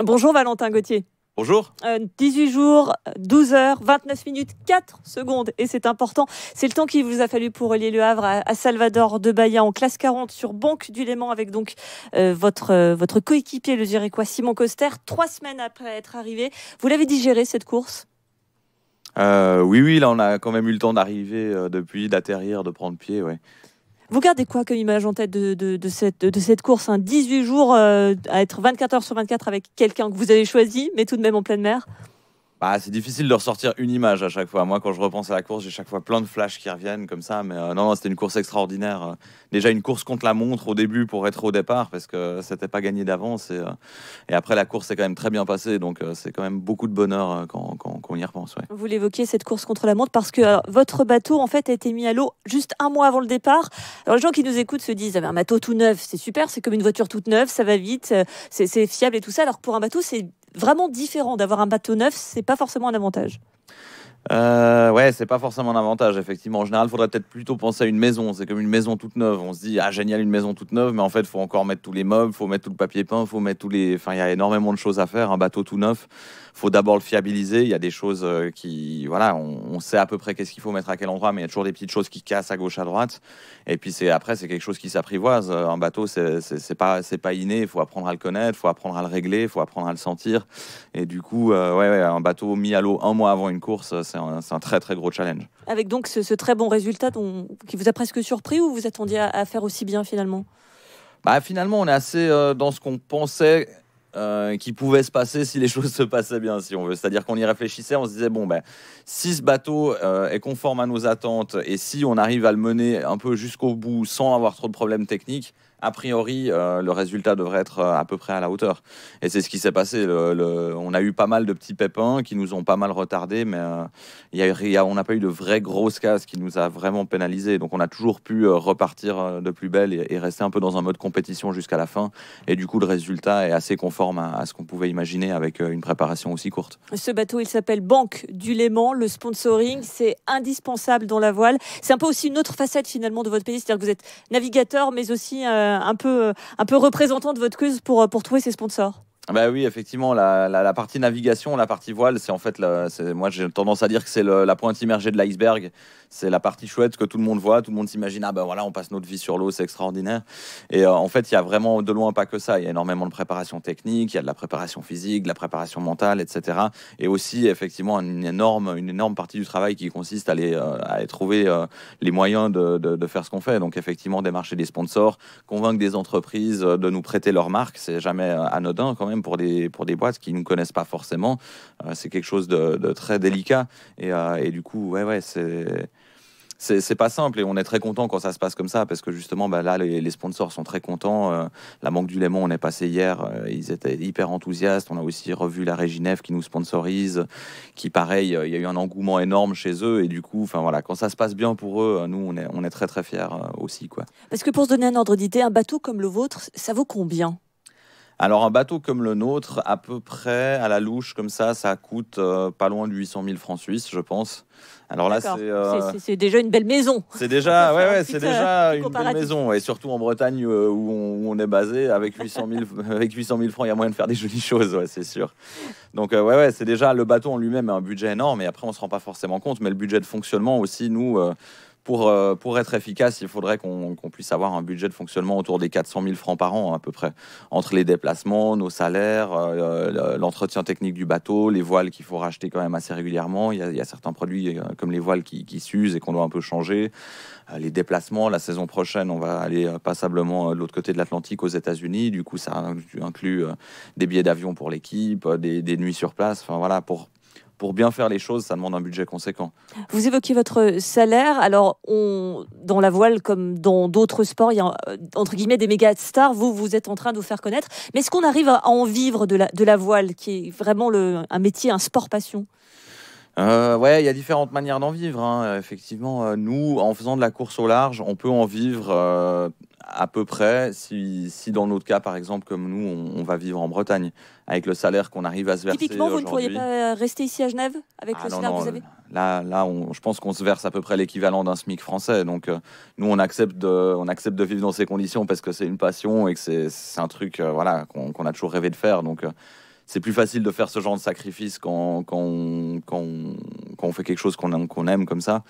Bonjour Valentin Gauthier. Bonjour. 18 jours, 12 heures, 29 minutes, 4 secondes. Et c'est important. C'est le temps qu'il vous a fallu pour relier Le Havre à Salvador de Bahia en classe 40 sur Banque du Léman avec donc votre coéquipier, le Zurichois Simon Koster. 3 semaines après être arrivé. Vous l'avez digéré cette course ? Oui, là on a quand même eu le temps d'arriver d'atterrir, de prendre pied, ouais. Vous gardez quoi comme image en tête de cette course, 18 jours à être 24 heures sur 24 avec quelqu'un que vous avez choisi, mais tout de même en pleine mer ? C'est difficile de ressortir une image à chaque fois. Moi, quand je repense à la course, j'ai chaque fois plein de flashs qui reviennent comme ça. Mais non, c'était une course extraordinaire. Déjà une course contre la montre au début pour être au départ parce que c'était pas gagné d'avance. Et après, la course s'est quand même très bien passée. Donc, c'est quand même beaucoup de bonheur quand on y repense. Ouais. Vous l'évoquiez, cette course contre la montre, parce que votre bateau, en fait, a été mis à l'eau juste un mois avant le départ. Alors, les gens qui nous écoutent se disent, un bateau tout neuf, c'est super, c'est comme une voiture toute neuve, ça va vite, c'est fiable et tout ça. Alors, pour un bateau, c'est vraiment différent. D'avoir un bateau neuf, c'est pas forcément un avantage. Ouais, c'est pas forcément un avantage, effectivement. En général, il faudrait peut-être plutôt penser à une maison. C'est comme une maison toute neuve. On se dit, génial, une maison toute neuve, mais en fait, il faut encore mettre tous les meubles, il faut mettre tout le papier peint, il faut mettre Enfin, il y a énormément de choses à faire. Un bateau tout neuf, il faut d'abord le fiabiliser. Il y a des choses voilà, on sait à peu près qu'est-ce qu'il faut mettre à quel endroit, mais il y a toujours des petites choses qui cassent à gauche, à droite. Et puis, après, c'est quelque chose qui s'apprivoise. Un bateau, c'est pas inné. Il faut apprendre à le connaître, il faut apprendre à le régler, il faut apprendre à le sentir. Et du coup, un bateau mis à l'eau un mois avant une course, c'est un très très gros challenge. Avec donc ce très bon résultat qui vous a presque surpris, ou vous attendiez à faire aussi bien finalement ? Finalement, on est assez dans ce qu'on pensait qui pouvait se passer si les choses se passaient bien, si on veut. C'est-à-dire qu'on y réfléchissait, on se disait, si ce bateau est conforme à nos attentes et si on arrive à le mener un peu jusqu'au bout sans avoir trop de problèmes techniques, a priori, le résultat devrait être à peu près à la hauteur. Et c'est ce qui s'est passé. On a eu pas mal de petits pépins qui nous ont pas mal retardés, mais on n'a pas eu de vraies grosses casses qui nous a vraiment pénalisés. Donc on a toujours pu repartir de plus belle et rester un peu dans un mode compétition jusqu'à la fin. Et du coup, le résultat est assez conforme à ce qu'on pouvait imaginer avec une préparation aussi courte. Ce bateau, il s'appelle Banque du Léman. Le sponsoring, c'est indispensable dans la voile. C'est un peu aussi une autre facette finalement de votre pays. C'est-à-dire que vous êtes navigateur, mais aussi un peu représentant de votre cause pour trouver ses sponsors. Oui, effectivement, la partie navigation, la partie voile, c'est en fait, moi j'ai tendance à dire que c'est la pointe immergée de l'iceberg. C'est la partie chouette que tout le monde voit, tout le monde s'imagine, voilà, on passe notre vie sur l'eau, c'est extraordinaire. Et en fait, il y a vraiment de loin pas que ça. Il y a énormément de préparation technique, il y a de la préparation physique, de la préparation mentale, etc. Et aussi, effectivement, une énorme partie du travail qui consiste à aller trouver les moyens de faire ce qu'on fait. Donc, effectivement, démarcher des sponsors, convaincre des entreprises de nous prêter leur marque, c'est jamais anodin quand même pour des boîtes qui ne nous connaissent pas forcément. C'est quelque chose de très délicat. Et du coup, c'est pas simple et on est très content quand ça se passe comme ça parce que justement là les sponsors sont très contents. La Banque du Léman, on est passé hier, ils étaient hyper enthousiastes. On a aussi revu la Régie Nef qui nous sponsorise, qui pareil, il y a eu un engouement énorme chez eux et du coup, quand ça se passe bien pour eux, nous on est très très fiers aussi quoi. Parce que pour se donner un ordre d'idée, un bateau comme le vôtre, ça vaut combien ? Alors un bateau comme le nôtre, à peu près à la louche comme ça coûte pas loin de 800 000 francs suisses, je pense. Alors là, c'est déjà une belle maison. C'est déjà, c'est déjà une belle maison, et surtout en Bretagne où on est basé, avec 800 000 francs, il y a moyen de faire des jolies choses, c'est sûr. Donc c'est déjà le bateau en lui-même a un budget énorme, et après on se rend pas forcément compte, mais le budget de fonctionnement aussi, nous. Pour être efficace, il faudrait qu'on puisse avoir un budget de fonctionnement autour des 400 000 francs par an, à peu près. Entre les déplacements, nos salaires, l'entretien technique du bateau, les voiles qu'il faut racheter quand même assez régulièrement. Il y a certains produits comme les voiles qui s'usent et qu'on doit un peu changer. Les déplacements, la saison prochaine, on va aller passablement de l'autre côté de l'Atlantique aux États-Unis. Du coup, ça inclut des billets d'avion pour l'équipe, des nuits sur place. Enfin voilà, pour bien faire les choses, ça demande un budget conséquent. Vous évoquez votre salaire. Alors, dans la voile, comme dans d'autres sports, il y a entre guillemets des méga stars. Vous êtes en train de vous faire connaître. Mais est-ce qu'on arrive à en vivre de la voile, qui est vraiment un métier, un sport passion ? Il y a différentes manières d'en vivre. Effectivement, nous, en faisant de la course au large, on peut en vivre À peu près, si dans notre cas, par exemple, comme nous, on va vivre en Bretagne, avec le salaire qu'on arrive à se verser Typiquement, vous ne aujourd'hui. pourriez pas rester ici à Genève avec le salaire que vous avez? Là, je pense qu'on se verse à peu près l'équivalent d'un SMIC français. Donc, nous, on accepte de vivre dans ces conditions parce que c'est une passion et que c'est un truc voilà, qu'on a toujours rêvé de faire. Donc, c'est plus facile de faire ce genre de sacrifice quand on fait quelque chose qu'on aime comme ça.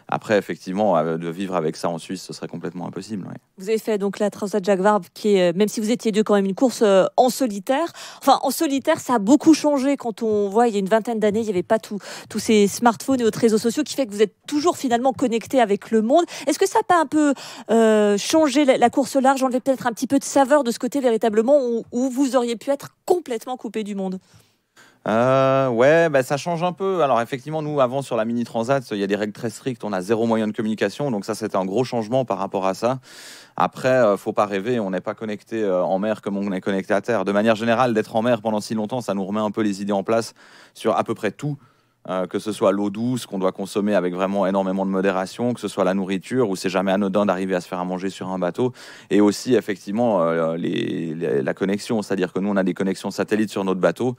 Après, effectivement, de vivre avec ça en Suisse, ce serait complètement impossible. Ouais. Vous avez fait donc la Transat Jacques Vabre, qui est, même si vous étiez deux, quand même une course en solitaire. Enfin, en solitaire, ça a beaucoup changé quand on voit, il y a une vingtaine d'années, il n'y avait pas tous ces smartphones et autres réseaux sociaux qui fait que vous êtes toujours finalement connecté avec le monde. Est-ce que ça n'a pas un peu changé la course large, enlevé peut-être un petit peu de saveur de ce côté véritablement où vous auriez pu être complètement coupé du monde? Ouais, ça change un peu. Alors effectivement, nous, avant, sur la Mini Transat, il y a des règles très strictes. On a 0 moyen de communication. Donc ça, c'était un gros changement par rapport à ça. Après, faut pas rêver. On n'est pas connecté en mer comme on est connecté à terre. De manière générale, d'être en mer pendant si longtemps, ça nous remet un peu les idées en place sur à peu près tout. Que ce soit l'eau douce qu'on doit consommer avec vraiment énormément de modération, que ce soit la nourriture, où c'est jamais anodin d'arriver à se faire à manger sur un bateau, et aussi effectivement la connexion, c'est-à-dire que nous on a des connexions satellites sur notre bateau,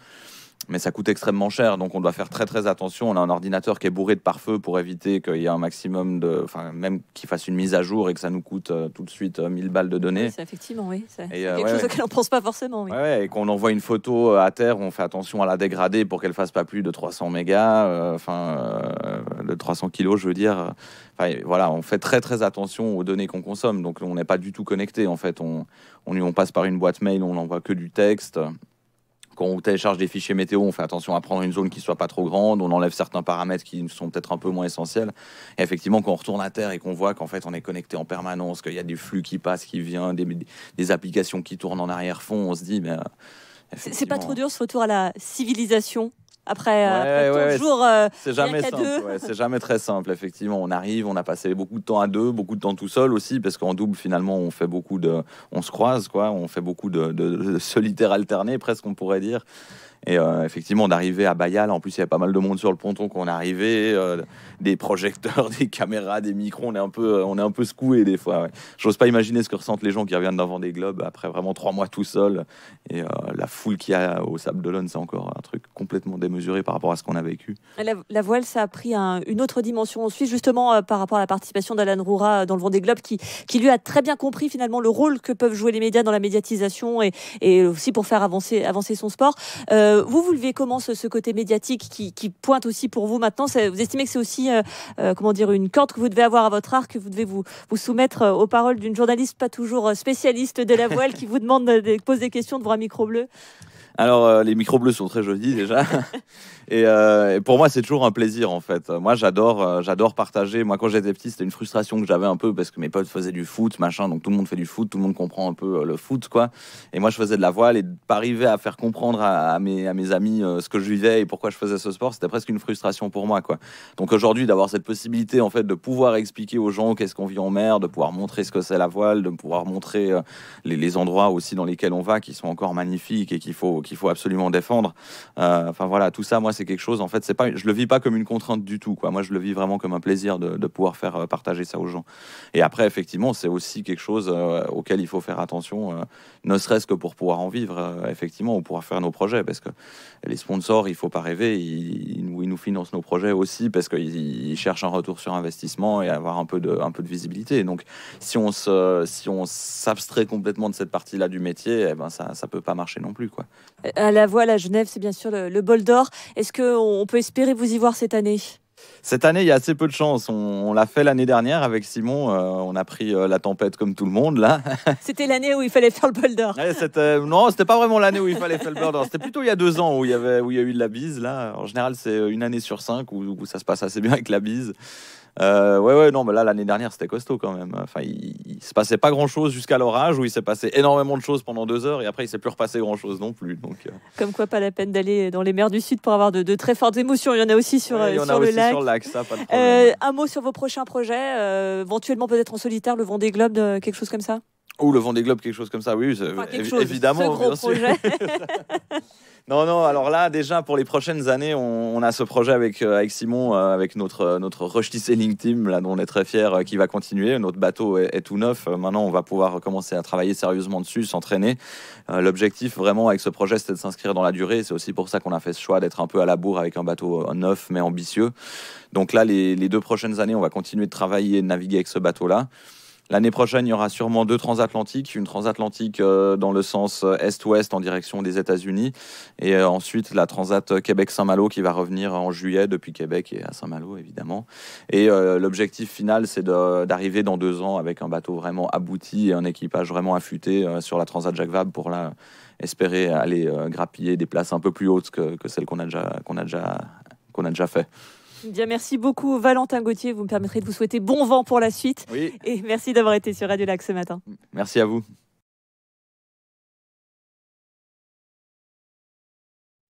mais ça coûte extrêmement cher, donc on doit faire très très attention. On a un ordinateur qui est bourré de pare-feu pour éviter qu'il y ait un maximum même qu'il fasse une mise à jour et que ça nous coûte tout de suite 1000 balles de données. Oui, effectivement, oui. C'est quelque chose auquel on ne pense pas forcément. Oui. Ouais, et qu'on envoie une photo à terre, on fait attention à la dégrader pour qu'elle fasse pas plus de 300 mégas, de 300 kilos, je veux dire. Voilà, on fait très très attention aux données qu'on consomme, donc on n'est pas du tout connecté. En fait, on passe par une boîte mail, on n'envoie que du texte. Quand on télécharge des fichiers météo, on fait attention à prendre une zone qui soit pas trop grande, on enlève certains paramètres qui sont peut-être un peu moins essentiels. Et effectivement, quand on retourne à terre et qu'on voit qu'en fait on est connecté en permanence, qu'il y a des flux qui passent, qui viennent, des applications qui tournent en arrière-fond, on se dit, mais c'est pas trop dur ce retour à la civilisation après jours c'est jamais simple, c'est jamais très simple. Effectivement, on arrive, on a passé beaucoup de temps à deux, beaucoup de temps tout seul aussi, parce qu'en double finalement on se croise quoi, on fait beaucoup de solitaire alterné presque, on pourrait dire. Et effectivement, d'arriver à Bayal, en plus il y a pas mal de monde sur le ponton quand on est arrivé, des projecteurs, des caméras, des micros, on est un peu secoué des fois. Ouais. J'ose pas imaginer ce que ressentent les gens qui reviennent d'un Vendée Globe après vraiment 3 mois tout seul. Et la foule qu'il y a au Sable d'Olonne, c'est encore un truc complètement démesuré par rapport à ce qu'on a vécu. La voile, ça a pris une autre dimension en Suisse, justement par rapport à la participation d'Alan Roura dans le Vendée Globe, qui lui a très bien compris finalement le rôle que peuvent jouer les médias dans la médiatisation et aussi pour faire avancer son sport. Vous levez comment ce côté médiatique qui pointe aussi pour vous maintenant? Vous estimez que c'est aussi une corde que vous devez avoir à votre arc, que vous devez vous soumettre aux paroles d'une journaliste pas toujours spécialiste de la voile qui vous demande de poser des questions devant un micro bleu? Alors, les micros bleus sont très jolis déjà. Et pour moi, c'est toujours un plaisir en fait. Moi, j'adore partager. Moi, quand j'étais petit, c'était une frustration que j'avais un peu parce que mes potes faisaient du foot, machin. Donc tout le monde fait du foot, tout le monde comprend un peu le foot, quoi. Et moi, je faisais de la voile et de pas arriver à faire comprendre à mes amis ce que je vivais et pourquoi je faisais ce sport, c'était presque une frustration pour moi, quoi. Donc aujourd'hui, d'avoir cette possibilité en fait de pouvoir expliquer aux gens qu'est-ce qu'on vit en mer, de pouvoir montrer ce que c'est la voile, de pouvoir montrer les endroits aussi dans lesquels on va qui sont encore magnifiques et qu'il faut absolument défendre. Enfin voilà, tout ça, moi, c'est quelque chose, en fait, je le vis pas comme une contrainte du tout, quoi. Moi, je le vis vraiment comme un plaisir de pouvoir faire partager ça aux gens. Et après, effectivement, c'est aussi quelque chose auquel il faut faire attention, ne serait-ce que pour pouvoir en vivre, effectivement, ou pouvoir faire nos projets, parce que les sponsors, il faut pas rêver, ils nous financent nos projets aussi, parce qu'ils cherchent un retour sur investissement et avoir un peu de visibilité. Donc, si on s'abstrait complètement de cette partie-là du métier, eh ben, ça peut pas marcher non plus, quoi. À la voile à Genève, c'est bien sûr le bol d'or. Est-ce qu'on peut espérer vous y voir cette année? Cette année, il y a assez peu de chance. On l'a fait l'année dernière avec Simon. On a pris la tempête comme tout le monde, là. C'était l'année où il fallait faire le bol d'or. Non, c'était pas vraiment l'année où il fallait faire le bol d'or. C'était plutôt il y a 2 ans où il y a eu de la bise, là. En général, c'est une année sur 5 où ça se passe assez bien avec la bise. Non, mais là, l'année dernière, c'était costaud quand même. Enfin, il se passait pas grand-chose jusqu'à l'orage, où il s'est passé énormément de choses pendant 2 heures, et après, il s'est plus repassé grand-chose non plus. Donc, Comme quoi, pas la peine d'aller dans les mers du Sud pour avoir de très fortes émotions. Il y en a aussi sur le lac. Sur le lac, ça, pas de problème. Un mot sur vos prochains projets, éventuellement peut-être en solitaire, le Vendée Globe, quelque chose comme ça? Ou le Vendée Globe, quelque chose comme ça, oui, évidemment. Ce gros projet. Non, alors là, déjà, pour les prochaines années, on a ce projet avec Simon, avec notre Rushdie Sailing Team, là, dont on est très fiers, qui va continuer. Notre bateau est tout neuf. Maintenant, on va pouvoir commencer à travailler sérieusement dessus, s'entraîner. L'objectif, vraiment, avec ce projet, c'était de s'inscrire dans la durée. C'est aussi pour ça qu'on a fait ce choix d'être un peu à la bourre avec un bateau neuf, mais ambitieux. Donc là, les 2 prochaines années, on va continuer de travailler et de naviguer avec ce bateau-là. L'année prochaine, il y aura sûrement 2 transatlantiques. Une transatlantique dans le sens est-ouest en direction des États-Unis. Et ensuite, la transat Québec-Saint-Malo qui va revenir en juillet depuis Québec et à Saint-Malo, évidemment. Et l'objectif final, c'est d'arriver dans 2 ans avec un bateau vraiment abouti et un équipage vraiment affûté sur la transat Jacques Vabre pour là, espérer aller grappiller des places un peu plus hautes que celles qu'on a déjà fait. Bien, merci beaucoup Valentin Gauthier, vous me permettrez de vous souhaiter bon vent pour la suite. Oui. Et merci d'avoir été sur Radio Lac ce matin. Merci à vous.